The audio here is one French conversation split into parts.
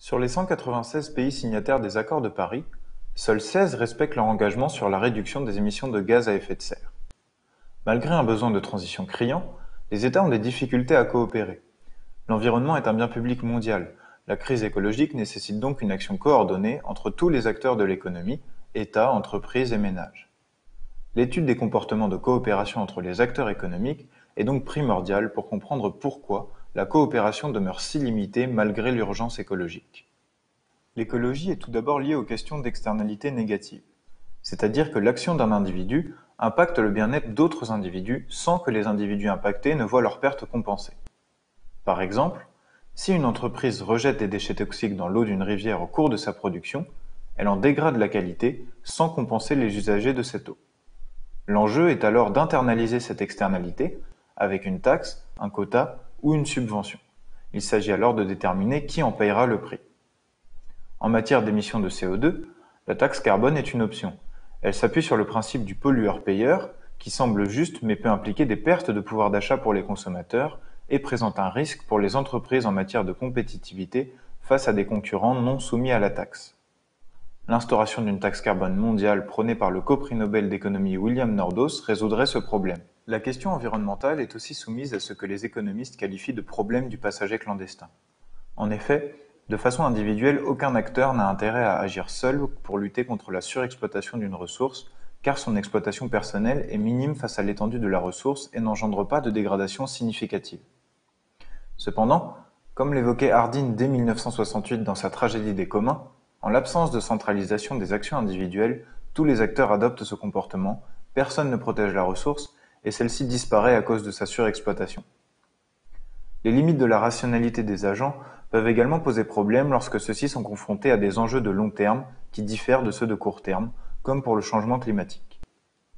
Sur les 196 pays signataires des accords de Paris, seuls 16 respectent leur engagement sur la réduction des émissions de gaz à effet de serre. Malgré un besoin de transition criant, les États ont des difficultés à coopérer. L'environnement est un bien public mondial. La crise écologique nécessite donc une action coordonnée entre tous les acteurs de l'économie, États, entreprises et ménages. L'étude des comportements de coopération entre les acteurs économiques est donc primordiale pour comprendre pourquoi la coopération demeure si limitée malgré l'urgence écologique. L'écologie est tout d'abord liée aux questions d'externalités négatives, c'est-à-dire que l'action d'un individu impacte le bien-être d'autres individus sans que les individus impactés ne voient leurs pertes compensées. Par exemple, si une entreprise rejette des déchets toxiques dans l'eau d'une rivière au cours de sa production, elle en dégrade la qualité sans compenser les usagers de cette eau. L'enjeu est alors d'internaliser cette externalité avec une taxe, un quota ou une subvention. Il s'agit alors de déterminer qui en payera le prix. En matière d'émissions de CO2, la taxe carbone est une option. Elle s'appuie sur le principe du pollueur-payeur, qui semble juste mais peut impliquer des pertes de pouvoir d'achat pour les consommateurs et présente un risque pour les entreprises en matière de compétitivité face à des concurrents non soumis à la taxe. L'instauration d'une taxe carbone mondiale prônée par le co-prix Nobel d'économie William Nordhaus résoudrait ce problème. La question environnementale est aussi soumise à ce que les économistes qualifient de problème du passager clandestin. En effet, de façon individuelle, aucun acteur n'a intérêt à agir seul pour lutter contre la surexploitation d'une ressource, car son exploitation personnelle est minime face à l'étendue de la ressource et n'engendre pas de dégradation significative. Cependant, comme l'évoquait Hardin dès 1968 dans sa Tragédie des communs, en l'absence de centralisation des actions individuelles, tous les acteurs adoptent ce comportement, personne ne protège la ressource et celle-ci disparaît à cause de sa surexploitation. Les limites de la rationalité des agents peuvent également poser problème lorsque ceux-ci sont confrontés à des enjeux de long terme qui diffèrent de ceux de court terme, comme pour le changement climatique.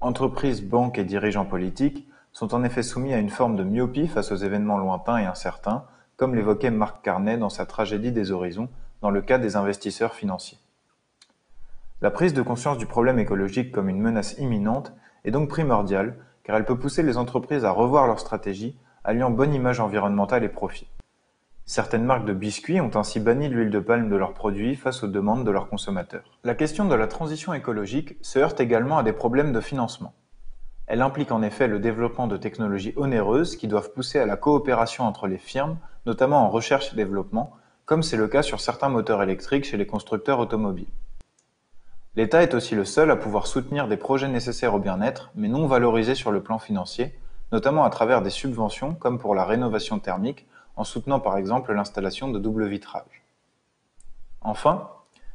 Entreprises, banques et dirigeants politiques sont en effet soumis à une forme de myopie face aux événements lointains et incertains, comme l'évoquait Mark Carney dans sa Tragédie des horizons, dans le cas des investisseurs financiers. La prise de conscience du problème écologique comme une menace imminente est donc primordiale, car elle peut pousser les entreprises à revoir leur stratégie, alliant bonne image environnementale et profit. Certaines marques de biscuits ont ainsi banni l'huile de palme de leurs produits face aux demandes de leurs consommateurs. La question de la transition écologique se heurte également à des problèmes de financement. Elle implique en effet le développement de technologies onéreuses qui doivent pousser à la coopération entre les firmes, notamment en recherche et développement, comme c'est le cas sur certains moteurs électriques chez les constructeurs automobiles. L'État est aussi le seul à pouvoir soutenir des projets nécessaires au bien-être, mais non valorisés sur le plan financier, notamment à travers des subventions comme pour la rénovation thermique, en soutenant par exemple l'installation de double vitrage. Enfin,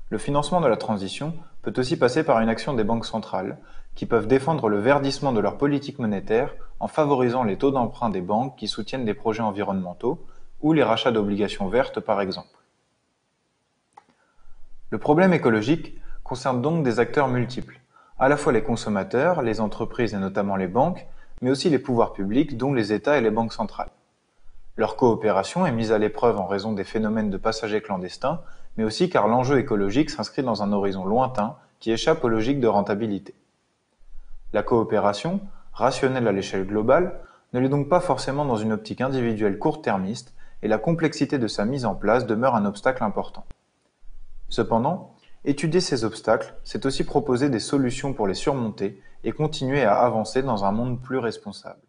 le financement de la transition peut aussi passer par une action des banques centrales, qui peuvent défendre le verdissement de leur politique monétaire en favorisant les taux d'emprunt des banques qui soutiennent des projets environnementaux, ou les rachats d'obligations vertes par exemple. Le problème écologique concerne donc des acteurs multiples, à la fois les consommateurs, les entreprises et notamment les banques, mais aussi les pouvoirs publics dont les États et les banques centrales. Leur coopération est mise à l'épreuve en raison des phénomènes de passagers clandestins, mais aussi car l'enjeu écologique s'inscrit dans un horizon lointain qui échappe aux logiques de rentabilité. La coopération, rationnelle à l'échelle globale, ne l'est donc pas forcément dans une optique individuelle court-termiste, et la complexité de sa mise en place demeure un obstacle important. Cependant, étudier ces obstacles, c'est aussi proposer des solutions pour les surmonter et continuer à avancer dans un monde plus responsable.